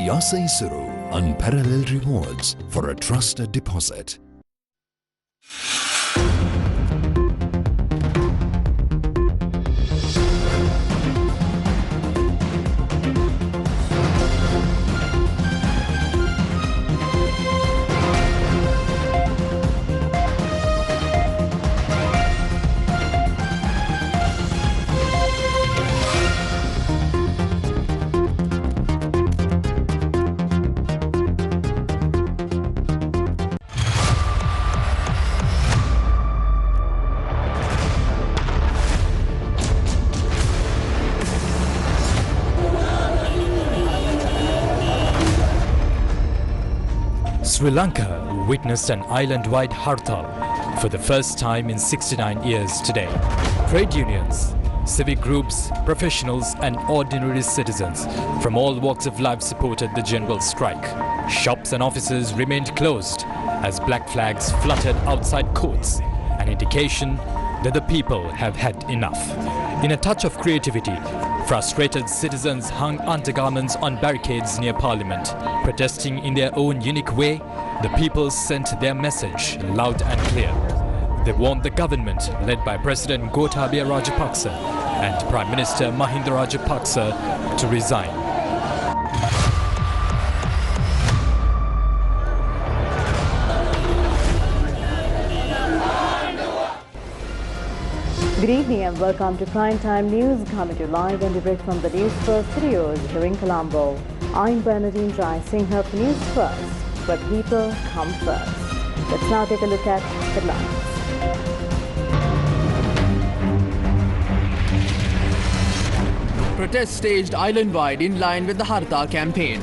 Yasa Isuru, unparalleled rewards for a trusted deposit. Sri Lanka witnessed an island-wide hartal for the first time in 69 years today. Trade unions, civic groups, professionals and ordinary citizens from all walks of life supported the general strike. Shops and offices remained closed as black flags fluttered outside courts, an indication that the people have had enough. In a touch of creativity, frustrated citizens hung undergarments on barricades near Parliament. Protesting in their own unique way, the people sent their message loud and clear. They warned the government, led by President Gotabaya Rajapaksa and Prime Minister Mahinda Rajapaksa, to resign. Good evening and welcome to Primetime News, coming to you live and direct from the Newsfirst studios here in Colombo. I'm Bernadine Jai Singh for News First, where people come first. Let's now take a look at headlines. Protest staged island-wide in line with the Hartal campaign.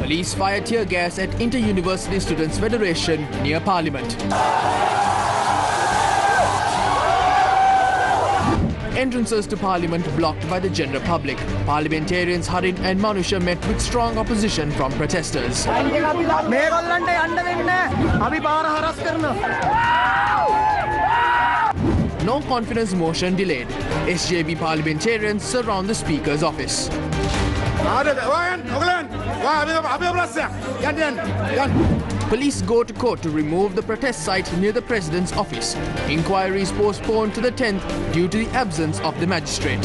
Police fired tear gas at Inter-University Students' Federation near Parliament. Entrances to Parliament blocked by the general public. Parliamentarians Harin and Manusha met with strong opposition from protesters. No confidence motion delayed. SJB parliamentarians surround the Speaker's office. Police go to court to remove the protest site near the President's office. Inquiries postponed to the 10th due to the absence of the magistrate.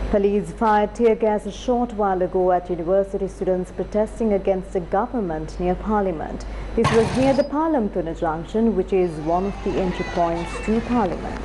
Police fired tear gas a short while ago at university students protesting against the government near Parliament. This was near the Palampuna junction, which is one of the entry points to Parliament.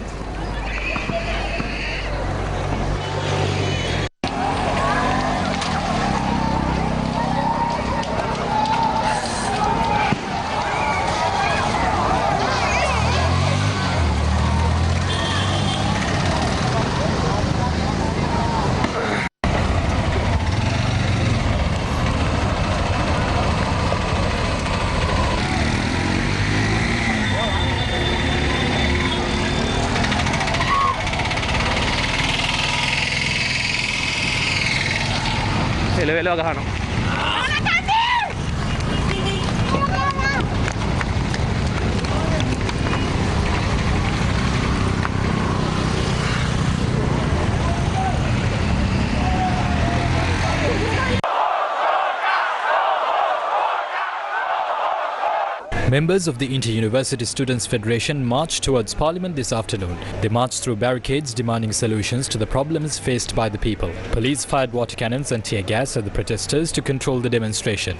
Members of the Inter-University Students' Federation marched towards Parliament this afternoon. They marched through barricades demanding solutions to the problems faced by the people. Police fired water cannons and tear gas at the protesters to control the demonstration.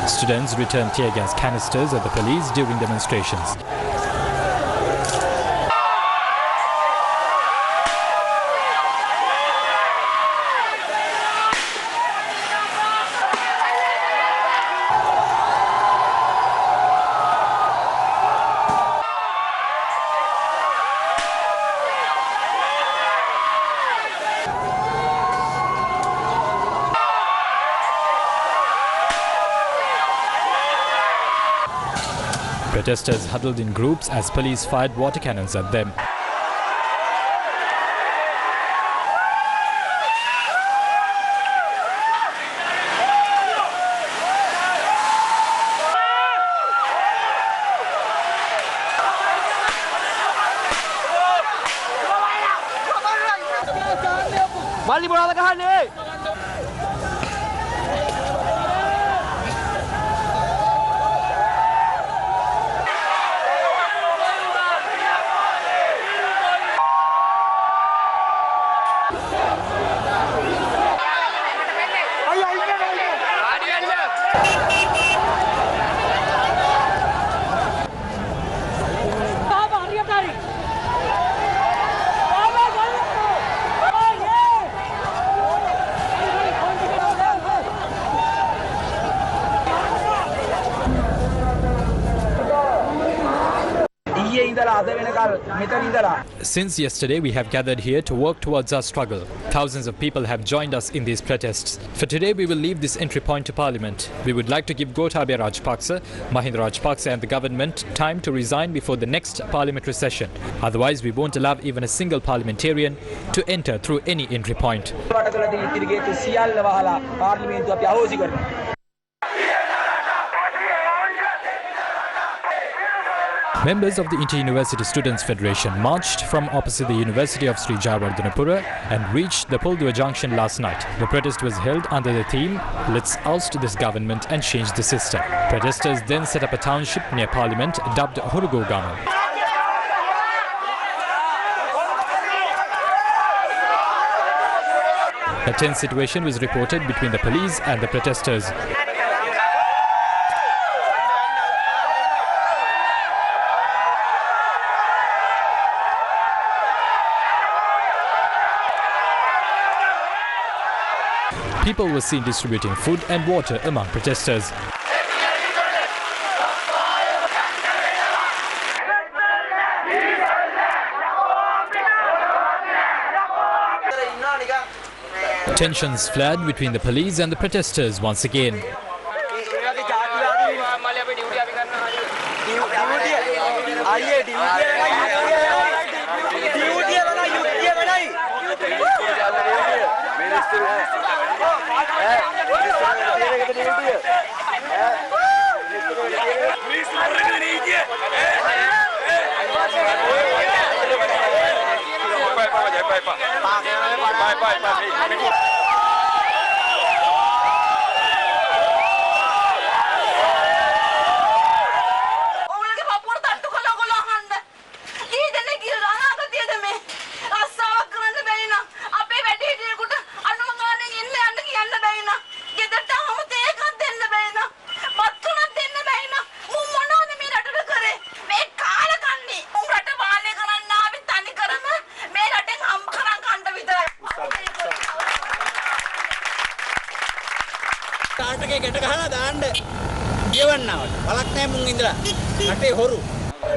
Students returned tear gas canisters at the police during demonstrations. Protesters huddled in groups as police fired water cannons at them. Since yesterday, we have gathered here to work towards our struggle. Thousands of people have joined us in these protests. For today, we will leave this entry point to Parliament. We would like to give Gotabaya Rajapaksa, Mahinda Rajapaksa and the government time to resign before the next parliamentary session. Otherwise, we won't allow even a single parliamentarian to enter through any entry point. Members of the Inter-University Students' Federation marched from opposite the University of Sri Jayawardhanapura and reached the Puldua Junction last night. The protest was held under the theme, "Let's oust this government and change the system." Protesters then set up a township near Parliament dubbed Hurugogama. A tense situation was reported between the police and the protesters. People were seen distributing food and water among protesters. Tensions flared between the police and the protesters once again.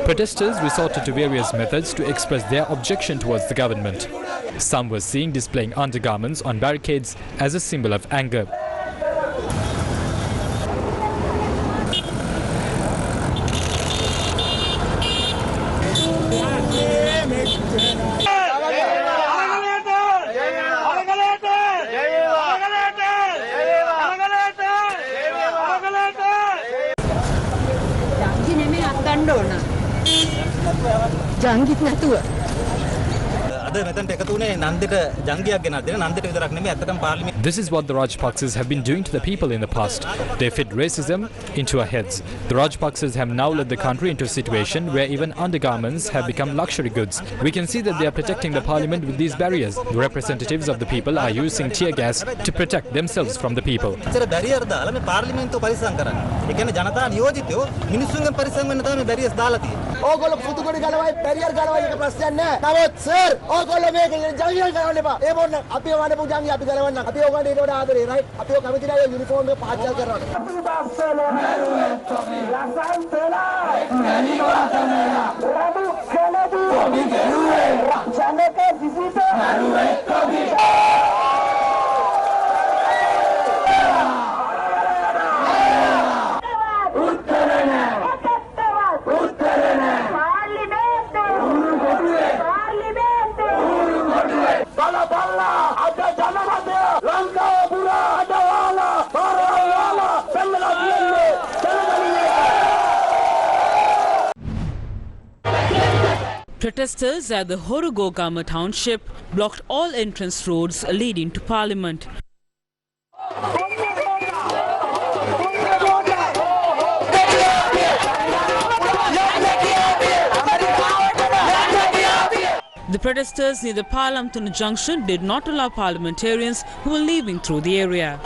Protesters resorted to various methods to express their objection towards the government. Some were seen displaying undergarments on barricades as a symbol of anger. This is what the Rajapaksas have been doing to the people in the past. They fed racism into our heads. The Rajapaksas have now led the country into a situation where even undergarments have become luxury goods. We can see that they are protecting the parliament with these barriers. The representatives of the people are using tear gas to protect themselves from the people. Protesters at the Horugogama township blocked all entrance roads leading to Parliament. The protesters near the Palamtuna junction did not allow parliamentarians who were leaving through the area.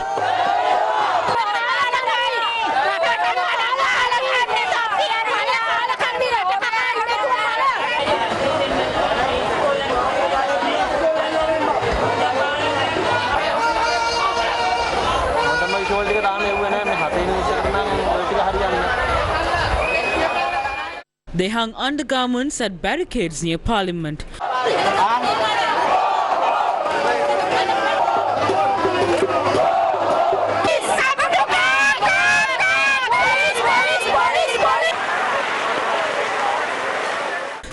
They hung undergarments at barricades near Parliament.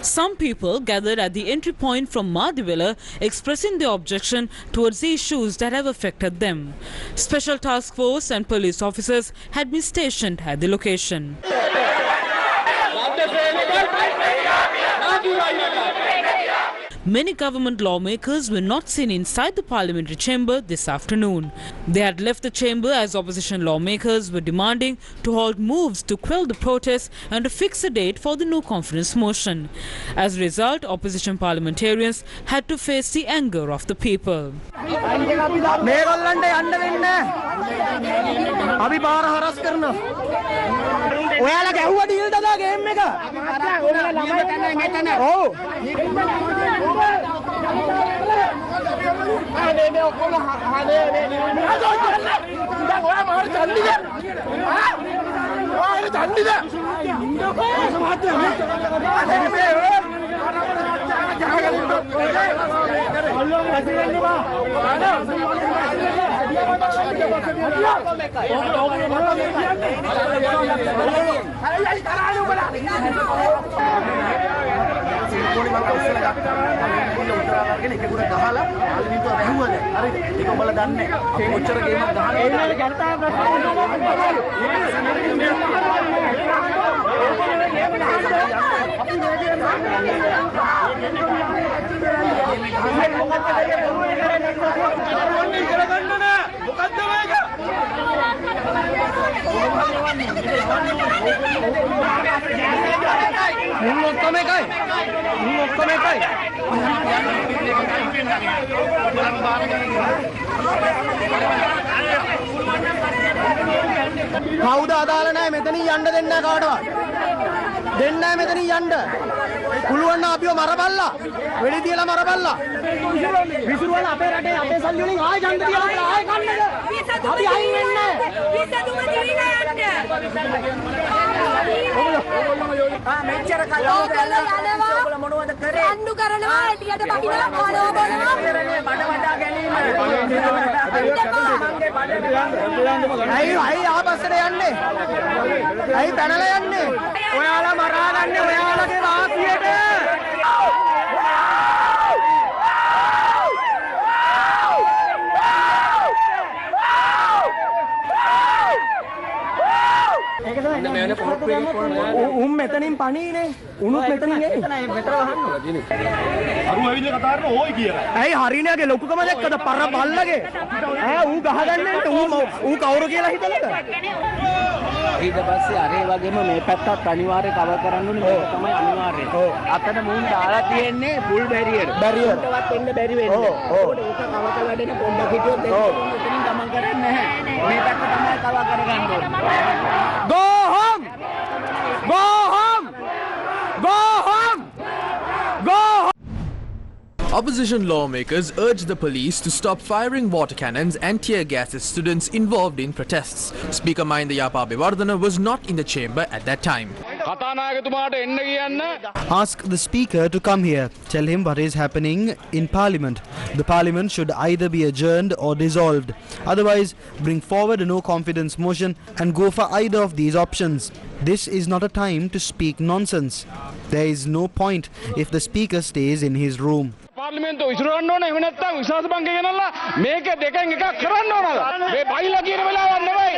Some people gathered at the entry point from Madivilla expressing their objection towards the issues that have affected them. Special task force and police officers had been stationed at the location. Many government lawmakers were not seen inside the parliamentary chamber this afternoon. They had left the chamber as opposition lawmakers were demanding to halt moves to quell the protests and to fix a date for the no confidence motion. As a result, opposition parliamentarians had to face the anger of the people. කවුද අදාළ නැහැ මෙතනින් යන්න දෙන්න කාටවත් දෙන්න නැහැ මෙතනින් යන්න පුළුවන් නම් අපිව මරපල්ලා වෙඩි තියලා මරපල්ලා විසිරුවන අපේ රටේ අපේ සල්ලි වලින් ආයෙ ඡන්ද තියලා ආයෙ කන්නද අපි අයින් වෙන්නේ විසදුම දිවිලා යන්න මෙච්චර කතා කරලා ඔයගොල්ලෝ මොනවද කරේ අන්නු කරනවා එටියට බකිනවා කනවා බොනවා බඩ වඩා ගැනීම අයි ආපස්සට යන්නේ අයි පැනලා යන්නේ ඔයාලා මරාගන්නේ ඔයාලගේ වාසියට මෙතනින් පණීනේ උණුත් මෙතනින් එන්නේ මෙතන වහන්න ඕන දිනේ අරු ඇවිල්ලා කතා කරන ඕයි කියලා ඇයි හරිනයාගේ ලොකුකම දැක්කද පර බල්ලගේ ඈ ඌ ගහගන්නේ ඌ කවුරු කියලා හිතලද ඊට පස්සේ අර ඒ වගේම මේ පැත්තත් අනිවාර්යයෙන් කවර් කරන්න ඕනේ මේක තමයි අනිවාර්යයෙන් අතන මුන් දාලා තියෙන්නේ ෆුල් බැරියර් බැරියර්වත් එන්න බැරි වෙන්නේ ඕකට ඒක කවර් කරලා දෙන්න පොඩ්ඩක් හිටියොත් එතනින් ගමන් කරන්නේ නැහැ මේ පැත්ත තමයි කවර් කරගන්න ඕනේ Go home! Go home! Go home! Go home! Opposition lawmakers urged the police to stop firing water cannons and tear gas at students involved in protests. Speaker Mahinda Yapa was not in the chamber at that time. Ask the speaker to come here. Tell him what is happening in parliament. The parliament should either be adjourned or dissolved. Otherwise, bring forward a no confidence motion and go for either of these options. This is not a time to speak nonsense. There is no point if the speaker stays in his room. පාර්ලිමේන්තුව විසිරවන්න ඕනේ එහෙම නැත්නම් විශ්වාස භංගය ගෙනල්ලා මේක දෙකෙන් එකක් කරන්න ඕනද මේ බයිලා කියන වෙලාවක් නෙවෙයි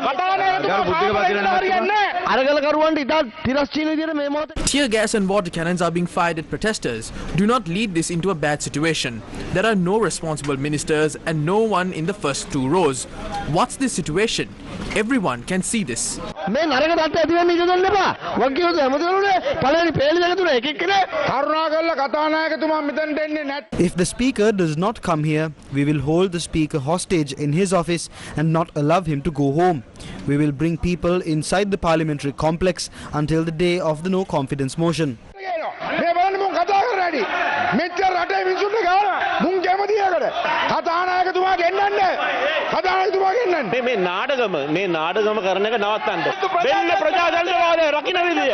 කතානේ අරගලකරුවන්ට ඉතා තිරස්චීන විදිහට මේ මොහොතේ Tear gas and water cannons are being fired at protesters. Do not lead this into a bad situation. There are no responsible ministers and no one in the first two rows. What's this situation? Everyone can see this. මේ නරක තත්ත්වය ඇති වෙන්න ඉඩ දෙන්න එපා. වගකීම් හැමදේරුනේ පළවෙනි පේලි දෙක තුන එක එක්කනේ කරුණාකරලා කතානායකතුමා මෙතනට එන්නේ නැත්. If the speaker does not come here, we will hold the speaker hostage in his office and not allow him to go home. We will bring people inside the parliamentary complex until the day of the no confidence motion. මේ බලන්න මුන් කතා කරන්නේ. මෙච්චර රටේ මිනිස්සුන්ට ගාන මුන් කැමති එකට. කතානායකතුමා ගෙන්නන්න. කතානායකතුමා ගෙන්නන්න. මේ නාඩගම කරන එක නවත්තන්න. වෙන්න ප්‍රජාතන්ත්‍රවාදය රකින්න විදිය.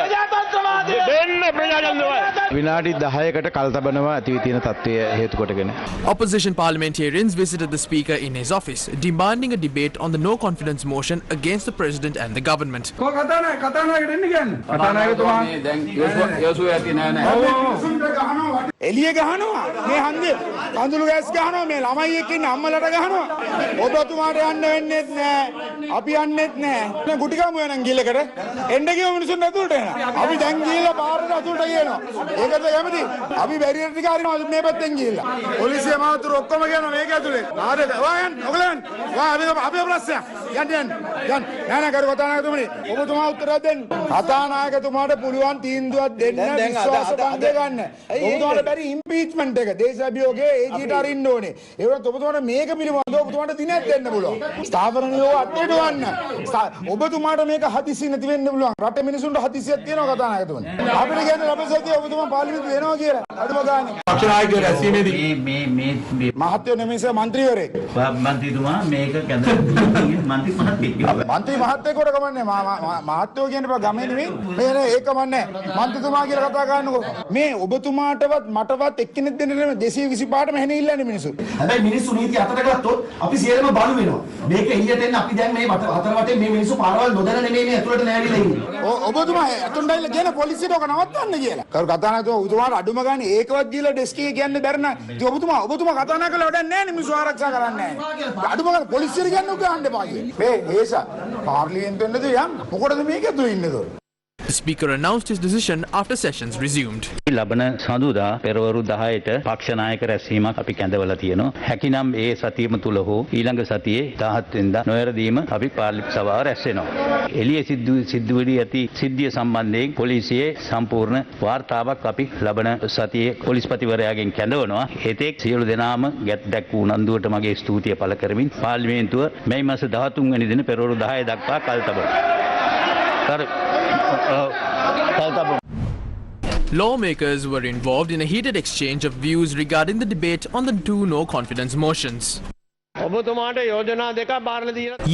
වෙන්න ප්‍රජාතන්ත්‍රවාදය. විනාඩි 10කට කල් තබනවා ඇති තියෙන තත්ත්වය හේතු කොටගෙන. Opposition parliamentarians visited the speaker in his office, demanding a debate on the no confidence motion against the president and the government. කතානායකට එන්න කියන්නේ. කතානායකතුමා දැන් යෝසුව ඇති නෑ නෑ. එළිය ගහනවා. මේ හන්දේ කඳුළු ගෑස් ගහනවා. මේ ළමයි එක්ක ඉන්න අම්මලට ගහනවා. ඔබතුමාට යන්න වෙන්නේත් නෑ. අපි යන්නෙත් නෑ. මේ ගුටිකම යනන් ගිලකට එන්න ගිය මිනිස්සුන් ඇතුළට එනවා. අපි දැන් ගිහලා පාරට ඇතුළට ගියනවා. ඒකද කැමති? අපි බැරියර් ටික හරිනවා මේ පැත්තෙන් ගිහලා. පොලිසිය මාතුරු ඔක්කොම කියනවා මේක ඇතුලේ. නාඩග ඔයන් ඔයගලන් අපි ප්‍රශ්නයක්. යන්න. නෑ කරු කතානායකතුමනි. ඔබතුමා උත්තරයක් දෙන්න. කතානායකතුමාට පුළුවන් තීන්දුවක් දෙන්න විශ්වාස භංගය ගන්න. ඔබතුමාට බැරි ඉම්පීච්මන්ට් එක දේශ අභියෝගයේ ඒජීට අරින්න ඕනේ. ඒ වුණත් ඔබතුමාට මේක පිළිබඳව ඔබතුමාට දිනයක් දෙන්න පුළුවන්. ස්ථාවර නියෝග අට්ටේට වන්න. ඔබතුමාට මේක හදිසි නැති වෙන්න පුළුවන්. රටේ මිනිසුන්ට හදිසියක් තියෙනවා කතානායකතුමනි. අපිට කියන්නේ ලබසතිය ඔබතුමා පාර්ලිමේන්තුවේ එනවා කියලා. අදම ගානේ. පක්ෂනායකයෝ රැස්වීමේදී මේ මහත්යෝ නෙමෙයි සර් മന്ത്രിවරේ. මන්ත්‍රීතුමා මේක කැඳ මන්ත්‍රී මහත්තයෙකුට කමන්නේ මහත්යෝ කියන්නේ ගමේ නෙමෙයි. මේ ඒක කමන්නේ. මන්ත්‍රීතුමා කියලා කතා කරන්නකෝ. මේ ඔබතුමාටවත් මටවත් එක්කෙනෙක් දෙන්න නෙමෙයි 225ටම හැනේ ඉල්ලන්නේ මිනිස්සු. හැබැයි මිනිස්සු නීති අතට ගත්තොත් අපි සියලුම බලු වෙනවා. මේක එළියට එන්න අපි දැන් මේ හතර වටේ මේ මිනිස්සු පාරවල් නොදැන නෙමෙයි මේ ඇතුළට නෑවිලා ඉන්නේ. ඔබතුමා අතුණ්ඩයිලා කියන පොලිසියට ඔක නවත්තන්න කියලා. කරු කතානායකතුමා ඔබතුමාට අඩුම ගානේ ඒකවත් දීලා ඩෙස්ක් එකේ කියන්නේ බැරි නම් ඉතින් ඔබතුමා කතානායක කළා වැඩක් නෑනේ මිනිස්සු ආරක්ෂා කරන්නේ නෑ. අඩුම ගානේ පොලිසියට කියන්න උග ගන්න එපා කියලා. මේ ඒසා පාර්ලිමේන්තුවෙන්ද යන්න. මොකටද මේක ඇතුළේ ඉන්නේ? The speaker announced his decision after sessions resumed. ලබන සඳුදා පෙරවරු 10ට පක්ෂ නායක රැස්වීමක් අපි කැඳවලා තියෙනවා. හැකිනම් ඒ සතියම තුල හෝ ඊළඟ සතියේ 17 වෙනිදා නොයරදීම අපි පාර්ලිමේන්තු සභාව රැස් වෙනවා. එළියේ සිද්ධ වෙදී ඇති සිද්ධිය සම්බන්ධයෙන් පොලිසියේ සම්පූර්ණ වාර්තාවක් අපි ලබන සතියේ පොලිස්පතිවරයාගෙන් කැඳවනවා. ඒතෙක් සියලු දෙනාම දැක් වූ උනන්දුවට මගේ ස්තුතිය පළ කරමින් පාර්ලිමේන්තුව මේ මාස 13 වෙනි දින පෙරවරු 10 දක්වා කල් තබනවා. Lawmakers were involved in a heated exchange of views regarding the debate on the two no confidence motions.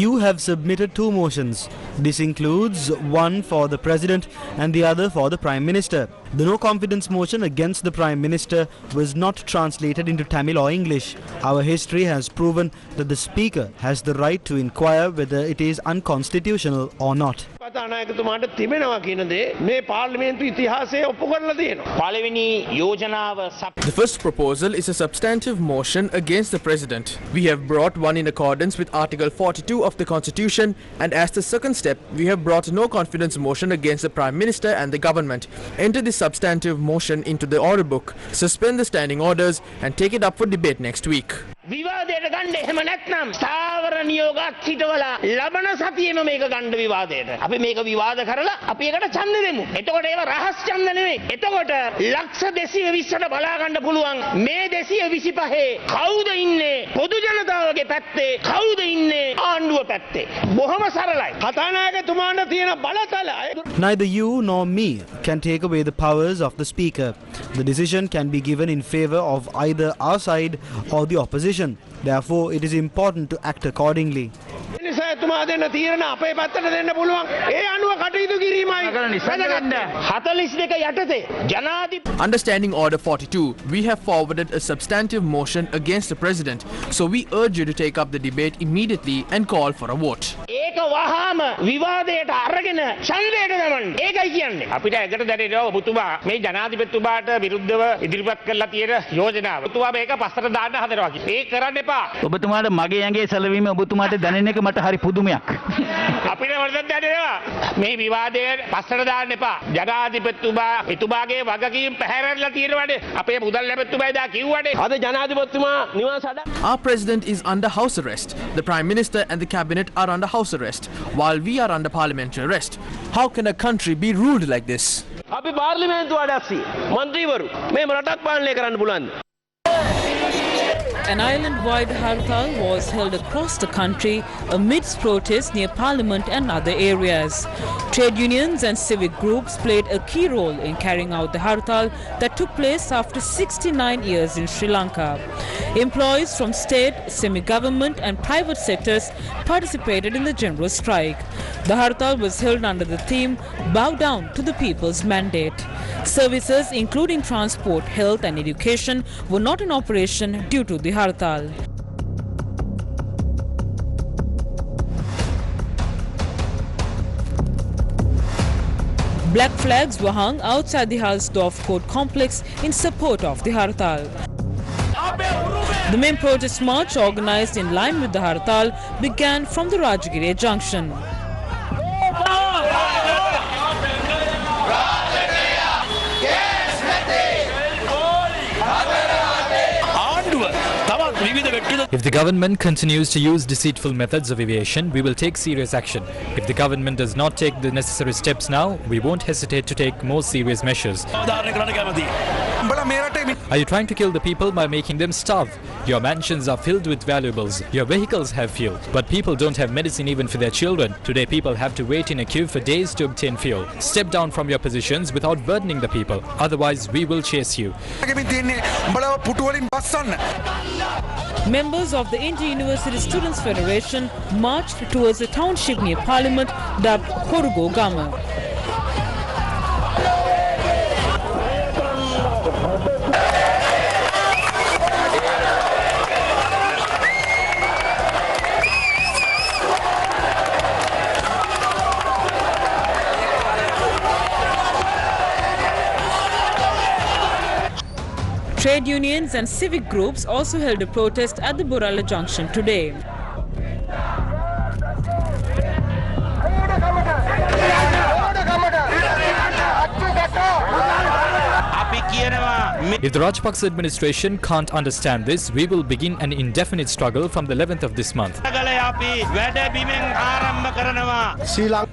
You have submitted two motions. This includes one for the President and the other for the Prime Minister. The no confidence motion against the Prime Minister was not translated into Tamil or English. Our history has proven that the Speaker has the right to inquire whether it is unconstitutional or not. කතානායකතුමාට තිබෙනවා කියන දේ මේ පාර්ලිමේන්තු ඉතිහාසයේ ඔප්පු කරලා තියෙනවා. පළවෙනි යෝජනාව The first proposal is a substantive motion against the President. We have brought one in accordance with Article 42 of the Constitution, and as the second step, we have brought no confidence motion against the Prime Minister and the government. Enter this substantive motion into the order book, suspend the standing orders, and take it up for debate next week. විවාදයට ගන්න එහෙම නැත්නම් ස්ථාවර නියෝගات හිටවලා ලබන සතියේම මේක ගන්න විවාදයට. අපි මේක විවාද කරලා අපි ඒකට ඡන්ද දෙමු. එතකොට ඒව රහස් ඡන්ද නෙවෙයි. එතකොට ලක්ෂ 220ට බලා ගන්න පුළුවන් මේ 225 කවුද ඉන්නේ පොදු ජනතාවගේ පැත්තේ කවුද ඉන්නේ ආණ්ඩුව පැත්තේ. බොහොම සරලයි. කතානායකතුමාට තියෙන බලතල Neither you nor me can take away the powers of the Speaker. The decision can be given in favor of either our side or the opposition. Therefore, it is important to act accordingly. Understanding Order 42, we have forwarded a substantive motion against the President, so we urge you to take up the debate immediately and call for a vote. ඒක වහාම විවාදයට අරගෙන ඡන්දයට දමන්න. ඒකයි කියන්නේ. අපිට එකට දැනෙනවා ඔබතුමා මේ ජනාධිපතිතුමාට විරුද්ධව ඉදිරිපත් කරලා තියෙන යෝජනාව. ඔබතුමා මේක පස්සට දාන්න හදනවා කියලා. ඒක කරන්න එපා. ඔබතුමාට මගේ ඇඟේ සැලවීම ඔබතුමාට දැනෙන එක මට හරි පුදුමයක්. අපිට වරදක් දැනෙනවා. මේ විවාදය පස්සට දාන්න එපා. ජනාධිපතිතුමා එතුමාගේ වගකීම් පැහැරලා තියෙනවානේ. අපේ මුදල් ලැබෙතුමා එදා කිව්වනේ. අද ජනාධිපතිතුමා නිවාස හදා. Our president is under house arrest. The prime minister and the cabinet are under house arrest, while we are under parliamentary arrest. How can a country be ruled like this? අපි පාර්ලිමේන්තුවට ඇස්සී මන්ත්‍රීවරු මේ රටක් පාලනය කරන්න පුළුවන්ද? An island-wide hartal was held across the country amidst protests near Parliament and other areas. Trade unions and civic groups played a key role in carrying out the hartal that took place after 69 years in Sri Lanka. Employees from state, semi-government and private sectors participated in the general strike. The hartal was held under the theme "Bow Down to the People's Mandate." Services including transport, health and education were not in operation due to the hartal. Black flags were hung outside the Halsdorf Court complex in support of the hartal. The main protest march, organized in line with the hartal, began from the Rajagiriya junction. If the government continues to use deceitful methods of evasion, we will take serious action. If the government does not take the necessary steps now, we won't hesitate to take more serious measures. Are you trying to kill the people by making them starve? Your mansions are filled with valuables. Your vehicles have fuel. But people don't have medicine even for their children. Today people have to wait in a queue for days to obtain fuel. Step down from your positions without burdening the people. Otherwise, we will chase you. Members of the Inter-University Students' Federation marched towards the township near Parliament dubbed Horugo Gama. Trade unions and civic groups also held a protest at the Borala junction today. If the Rajapaksa administration can't understand this, we will begin an indefinite struggle from the 11th of this month.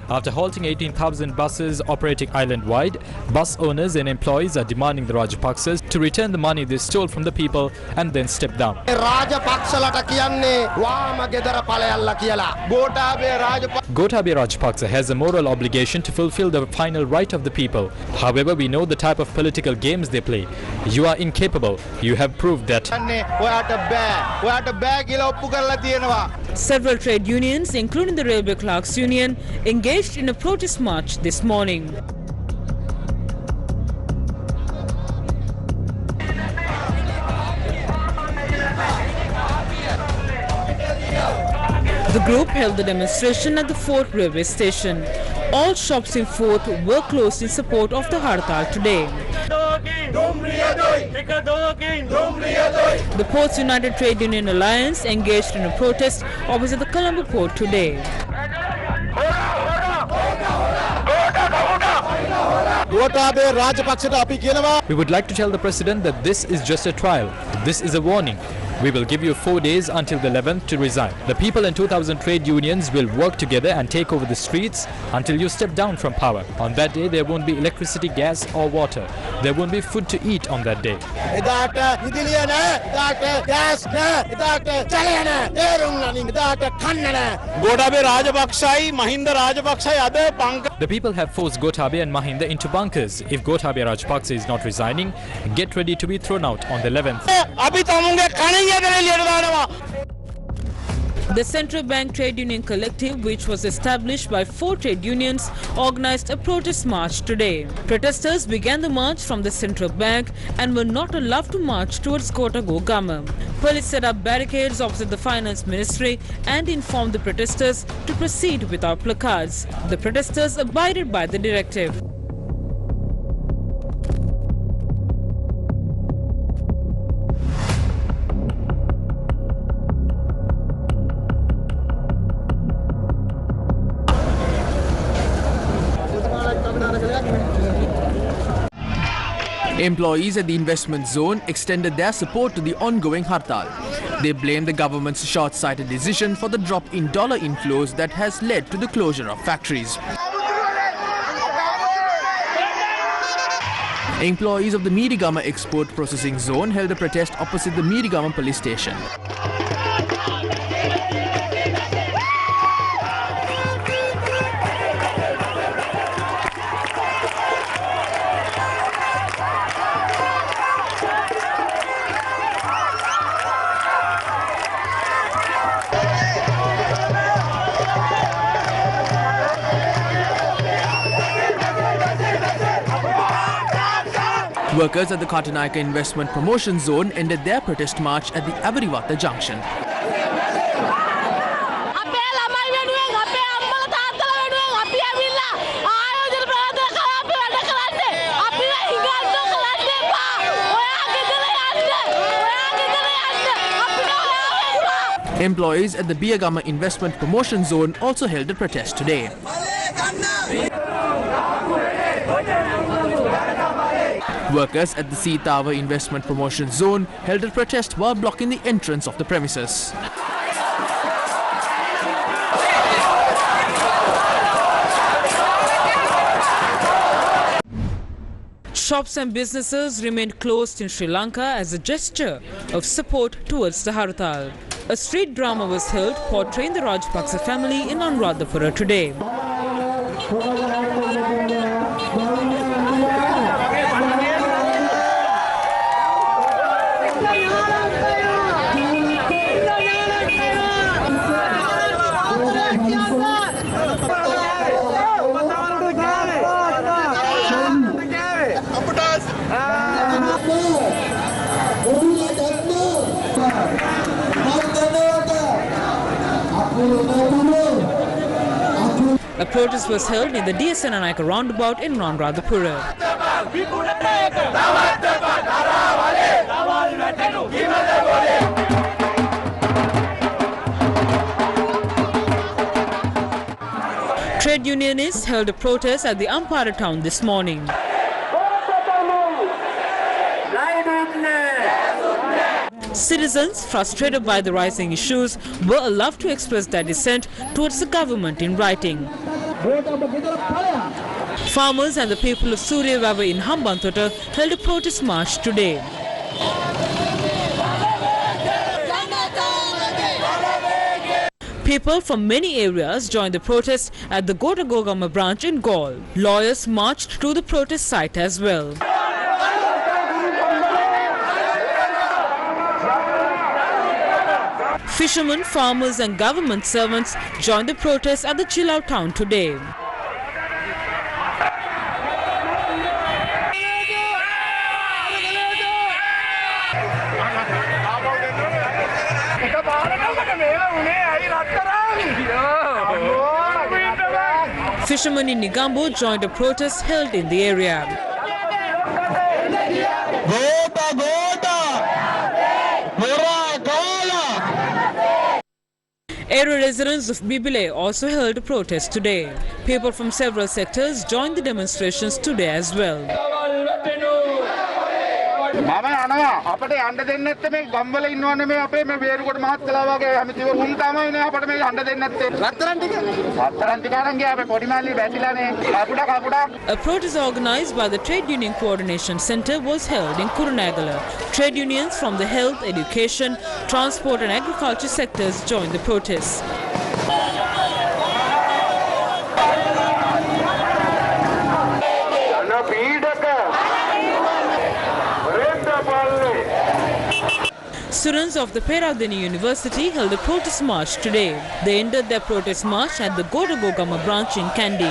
After halting 18,000 buses operating island-wide, bus owners and employees are demanding the Rajapaksas to return the money they stole from the people and then step down. Gotabaya Rajapaksa has a moral obligation to fulfill the final right of the people. However, we know the type of political games they play. You are incapable. You have proved that. Several trade unions, including the Railway Clerks Union, engaged in a protest march this morning. The group held the demonstration at the Fort Railway Station. All shops in Fort were closed in support of the hartal today. The Ports United Trade Union Alliance engaged in a protest opposite the Colombo port today. We would like to tell the President that this is just a trial. This is a warning. We will give you 4 days until the 11th to resign. The people and 2,000 trade unions will work together and take over the streets until you step down from power. On that day, there won't be electricity, gas or water. There won't be food to eat on that day. The people have forced Gotabaya and Mahinda into bunkers. If Gotabaya Rajapaksa is not resigning, get ready to be thrown out on the 11th. The Central Bank Trade Union Collective, which was established by 4 trade unions, organized a protest march today. Protesters began the march from the Central Bank and were not allowed to march towards Kota Gogama. Police set up barricades opposite the Finance Ministry and informed the protesters to proceed without placards. The protesters abided by the directive. Employees at the investment zone extended their support to the ongoing hartal. They blame the government's short-sighted decision for the drop in dollar inflows that has led to the closure of factories. Employees of the Mirigama Export Processing Zone held a protest opposite the Mirigama police station. Workers at the Katanayaka Investment Promotion Zone ended their protest march at the Abariwata Junction. Employees at the Biyagama Investment Promotion Zone also held a protest today. Workers at the Sea Tower Investment Promotion Zone held a protest while blocking the entrance of the premises. Shops and businesses remained closed in Sri Lanka as a gesture of support towards the Hartal. A street drama was held portraying the Rajapaksa family in Anuradhapura today. A protest was held in the DSN Anayaka roundabout in Anuradhapura. Trade unionists held a protest at the Ampara town this morning. Citizens, frustrated by the rising issues, were allowed to express their dissent towards the government in writing. Farmers and the people of Suryavavu in Hambantota held a protest march today. People from many areas joined the protest at the Kota Gogama branch in Gaul. Lawyers marched to the protest site as well. Fishermen, farmers and government servants joined the protest at the Chilau town today. Fishermen in Nigambo joined a protest held in the area. Area residents of Bibile also held a protest today. People from several sectors joined the demonstrations today as well. අපට යන්න දෙන්නේ නැත්තේ මේ ගම්වල ඉන්නවනේ මේ අපේ මේ වේරුකොට මහත්කලා වගේ හැමතිවරු උන් තමයිනේ අපට මේ යන්න දෙන්නේ නැත්තේ රත්තරන් ටික අරන් ගියා අපේ පොඩි මල්ලි බැසිලානේ කපුඩා A protest organized by the Trade Union Coordination Center was held in Kurunegala. Trade unions from the health, education, transport and agriculture sectors joined the protests. Students of the Peradeniya University held a protest march today. They ended their protest march at the Gotagogama branch in Kandy.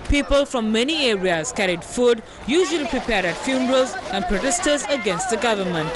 People from many areas carried food, usually prepared at funerals, and protested against the government.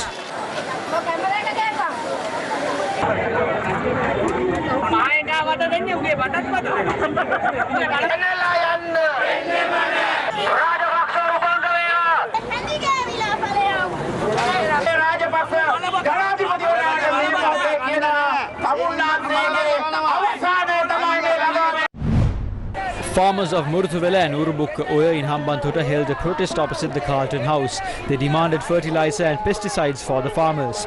Farmers of Murthuvela and Urubukka Oya in Hambantota held a protest opposite the Carlton House. They demanded fertilizer and pesticides for the farmers.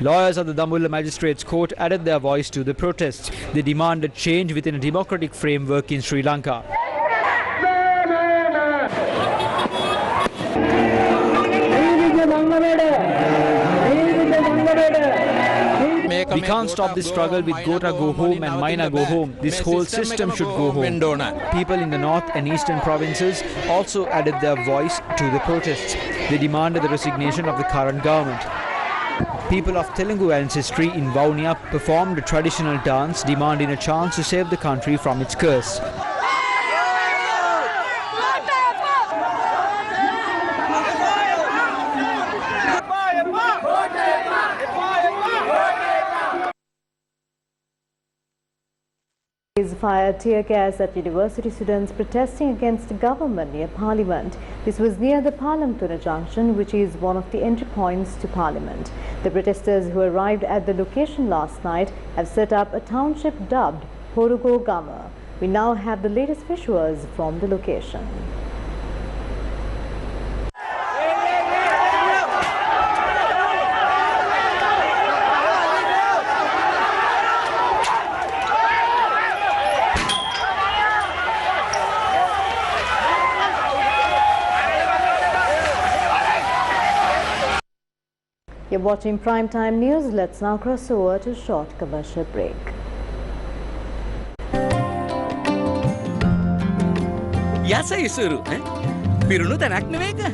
Lawyers of the Dambulla Magistrates Court added their voice to the protests. They demanded change within a democratic framework in Sri Lanka. We can't stop this struggle with Gota go home and Maina go home. This whole system should go home. People in the north and eastern provinces also added their voice to the protests. They demanded the resignation of the current government. People of Telugu ancestry in Vaunia performed a traditional dance demanding a chance to save the country from its curse. Fired tear gas at university students protesting against the government near Parliament. This was near the Palamtuna junction, which is one of the entry points to Parliament. The protesters who arrived at the location last night have set up a township dubbed Horugo Gama. We now have the latest visuals from the location. You're watching Primetime News. Let's now cross over to a short commercial break. Yes, I suru. Pirunu tanak neveka.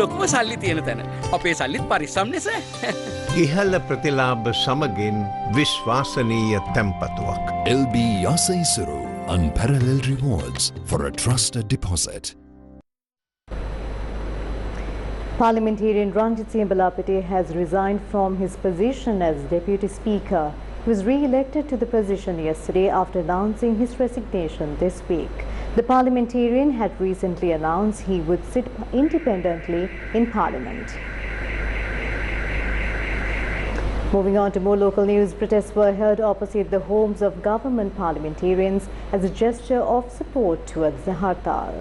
Lokma salli tiyena tana. Ape sallit parisamne se. ඉහළ ප්‍රතිලාභ සමගින් විශ්වාසනීය තැන්පතුවක්. LB Yasa Isuru, unparalleled rewards for a trusted deposit. Parliamentarian Ranjit Singh Balapati has resigned from his position as Deputy Speaker. He was re-elected to the position yesterday after announcing his resignation this week. The parliamentarian had recently announced he would sit independently in Parliament. Moving on to more local news, protests were held opposite the homes of government parliamentarians as a gesture of support towards the Hartal.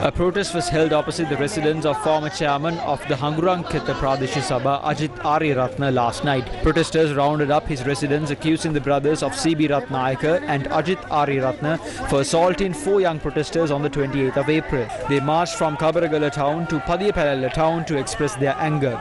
A protest was held opposite the residence of former chairman of the Hanguranketa Pradesh Sabha Ajit Ariyaratne last night. Protesters rounded up his residence accusing the brothers of CB Ratnayaka and Ajit Ariyaratne for assaulting 4 young protesters on the 28th of April. They marched from Kabaragala town to Padiyapalala town to express their anger.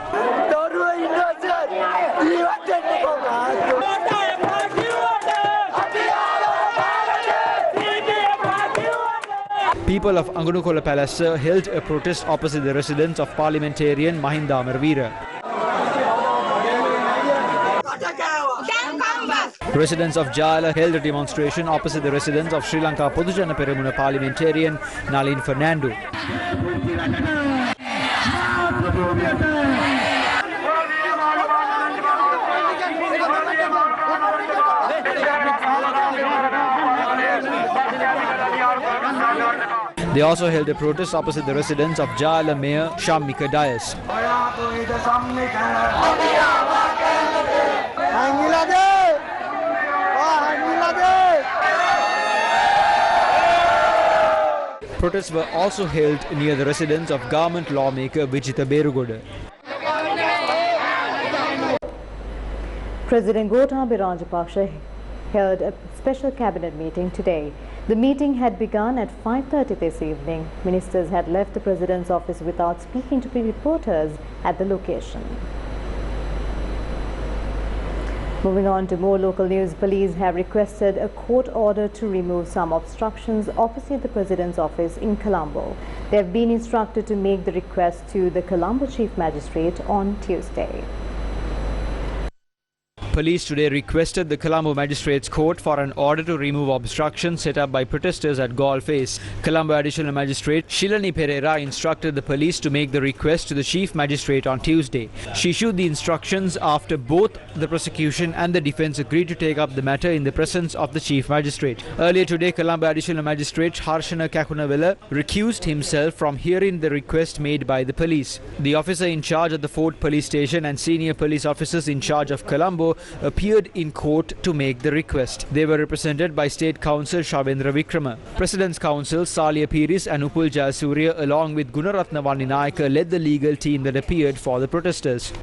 People of Angunukola Palace held a protest opposite the residence of parliamentarian Mahinda Amarveera. Residents of Jala held a demonstration opposite the residence of Sri Lanka Podujana Peramuna parliamentarian Nalin Fernando. They also held a protest opposite the residence of Jala Mayor Shammika Dias. Protests were also held near the residence of government lawmaker Vijita Berugoda. President Gotabaya Rajapaksa held a special cabinet meeting today. The meeting had begun at 5:30 this evening. Ministers had left the President's office without speaking to reporters at the location. Moving on to more local news, police have requested a court order to remove some obstructions opposite the President's office in Colombo. They have been instructed to make the request to the Colombo Chief Magistrate on Tuesday. Police today requested the Colombo Magistrates Court for an order to remove obstructions set up by protesters at Galle Face. Colombo Additional Magistrate Shilani Pereira instructed the police to make the request to the Chief Magistrate on Tuesday. She issued the instructions after both the prosecution and the defence agreed to take up the matter in the presence of the Chief Magistrate. Earlier today, Colombo Additional Magistrate Harshana Kakunawala recused himself from hearing the request made by the police. The officer in charge of the Fort Police Station and senior police officers in charge of Colombo appeared in court to make the request. They were represented by State Counsel Shavendra Vikrama. President's Counsel Salia Piris and Upul Jayasuriya along with Gunaratna Vaninayaka led the legal team that appeared for the protesters.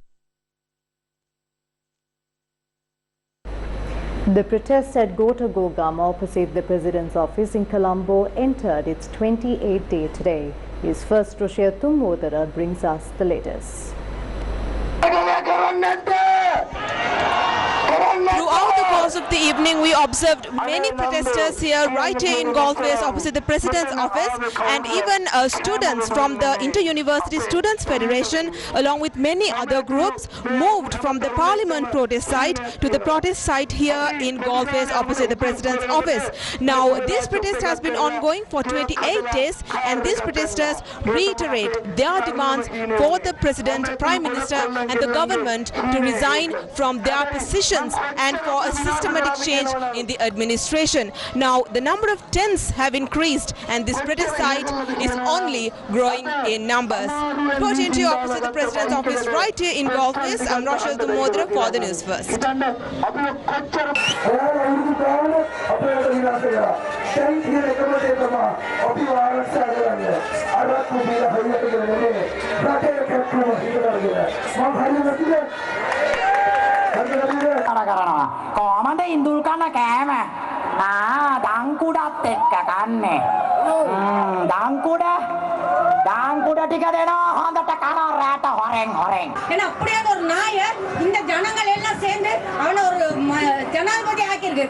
The protests at Gota Gogama opposite the President's office in Colombo entered its 28th day today. Newsfirst Roshia Tummodara brings us the latest. Throughout the course of the evening, we observed many protesters here right here in Galle Face opposite the President's office, and even students from the Inter-University Students' Federation along with many other groups moved from the Parliament protest site to the protest site here in Galle Face opposite the President's office. Now, this protest has been ongoing for 28 days, and these protesters reiterate their demands for the President, Prime Minister and the government to resign from their positions and for a systematic change in the administration. Now, the number of tents have increased and this protest site is only growing in numbers. Reporting to you opposite the President's office right here in Galle Face, I'm Roshia Tummodara for the News First. කොහමද ඉඳුල් කන කෑම දංකුඩත් එක්ක කන්නේ දංකුඩ ටික දෙනවා හොඳට කනවා රැට හොරෙන් ஏன்னா அப்படியே ஒரு நாய இந்த ஜனங்கள் எல்லாம் சேர்ந்து அவன ஒரு ஜனாதிபதி ஆக்கிருக்கு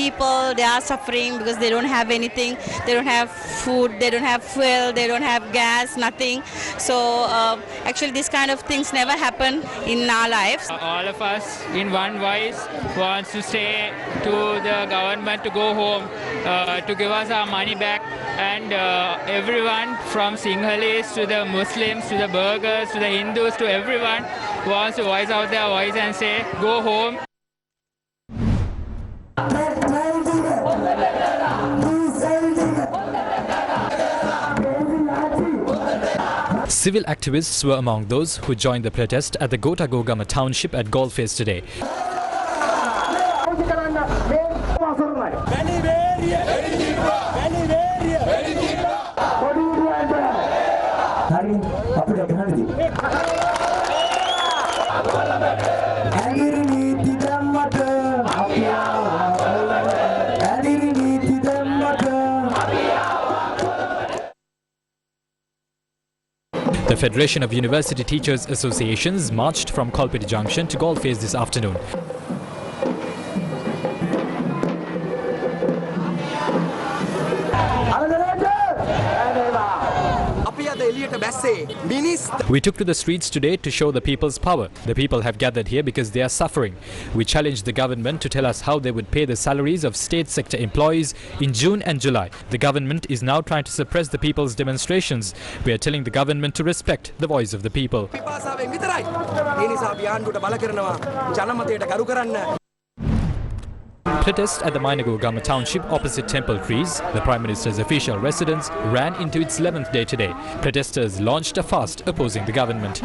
People, they are suffering because they don't have anything, they don't have food, they don't have fuel, they don't have gas, nothing. So actually these kind of things never happen in our lives. All of us in one voice wants to say to the government to go home, to give us our money back, and everyone from Sinhalese to the Muslims to the Burghers to the Hindus to everyone wants to voice out their voice and say go home. Civil activists were among those who joined the protest at the Gota Gogama township at Galle Face today. The Federation of University Teachers Associations marched from Kolpiti Junction to Galle Face this afternoon. We took to the streets today to show the people's power. The people have gathered here because they are suffering. We challenged the government to tell us how they would pay the salaries of state sector employees in June and July. The government is now trying to suppress the people's demonstrations. We are telling the government to respect the voice of the people. protest at the Mainagogama township opposite Temple Trees, the Prime Minister's official residence, ran into its 11th day today. Protesters launched a fast opposing the government.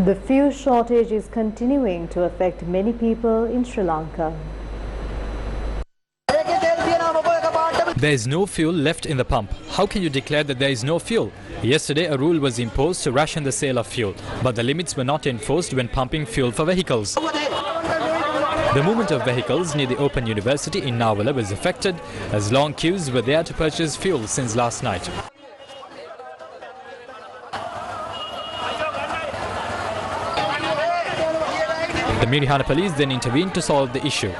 The fuel shortage is continuing to affect many people in Sri Lanka. There is no fuel left in the pump. How can you declare that there is no fuel? Yesterday, a rule was imposed to ration the sale of fuel, but the limits were not enforced when pumping fuel for vehicles. The movement of vehicles near the Open University in Nawala was affected, as long queues were there to purchase fuel since last night. The Mirihana police then intervened to solve the issue.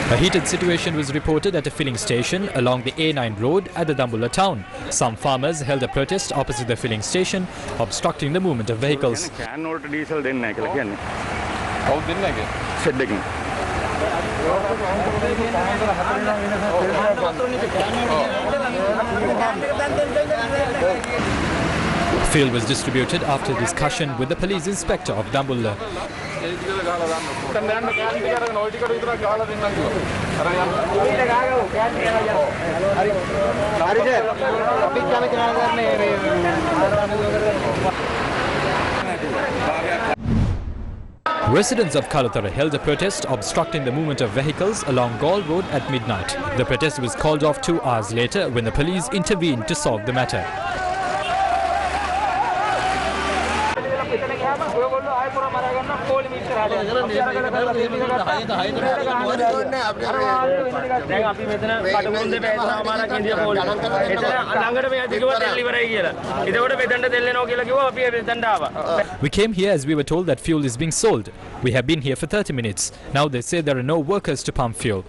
A heated situation was reported at a filling station along the A9 road at the Dambulla town. Some farmers held a protest opposite the filling station, obstructing the movement of vehicles. Fuel was distributed after discussion with the police inspector of Dambulla. Residents of Kalathara held a protest obstructing the movement of vehicles along Gaul Road at midnight. The protest was called off 2 hours later when the police intervened to solve the matter. We came here as we were told that fuel is being sold. We have been here for 30 minutes. Now they say there are no workers to pump fuel.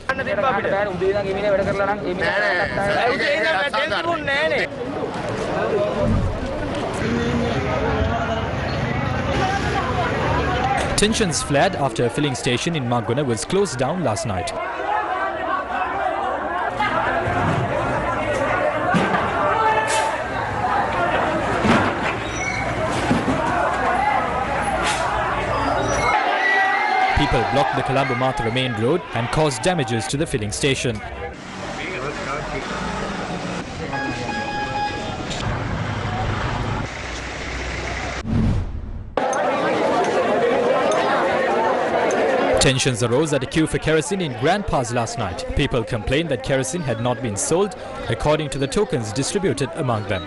Tensions flared after a filling station in Maguna was closed down last night. People blocked the Colombo-Mathura main road and caused damages to the filling station. Tensions arose at a queue for kerosene in Grand Pass last night. People complained that kerosene had not been sold according to the tokens distributed among them.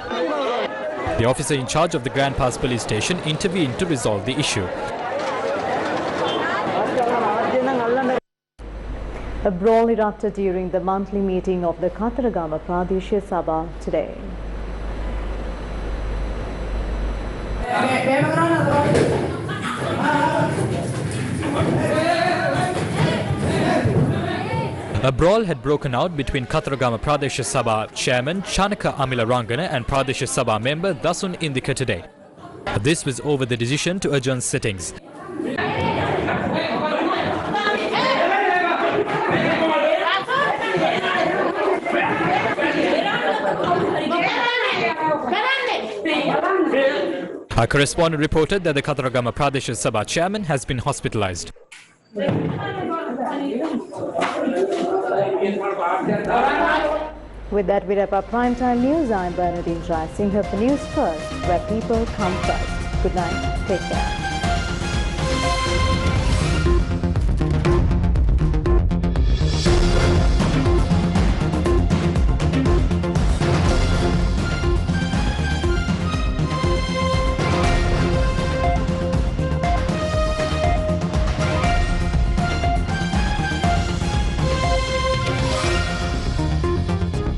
The officer in charge of the Grand Pass police station intervened to resolve the issue. A brawl erupted during the monthly meeting of the Katharagama Pradeshya Sabha today. A brawl had broken out between Katharagama Pradeshya Sabha chairman Chanaka Amilarangana and Pradeshya Sabha member Dasun Indika today. This was over the decision to adjourn sittings. Our correspondent reported that the Katharagama Pradeshya Sabha chairman has been hospitalized. With that, we wrap up Primetime News. I'm Bernadine Jai Singh for News First, where people come first. Good night. Take care.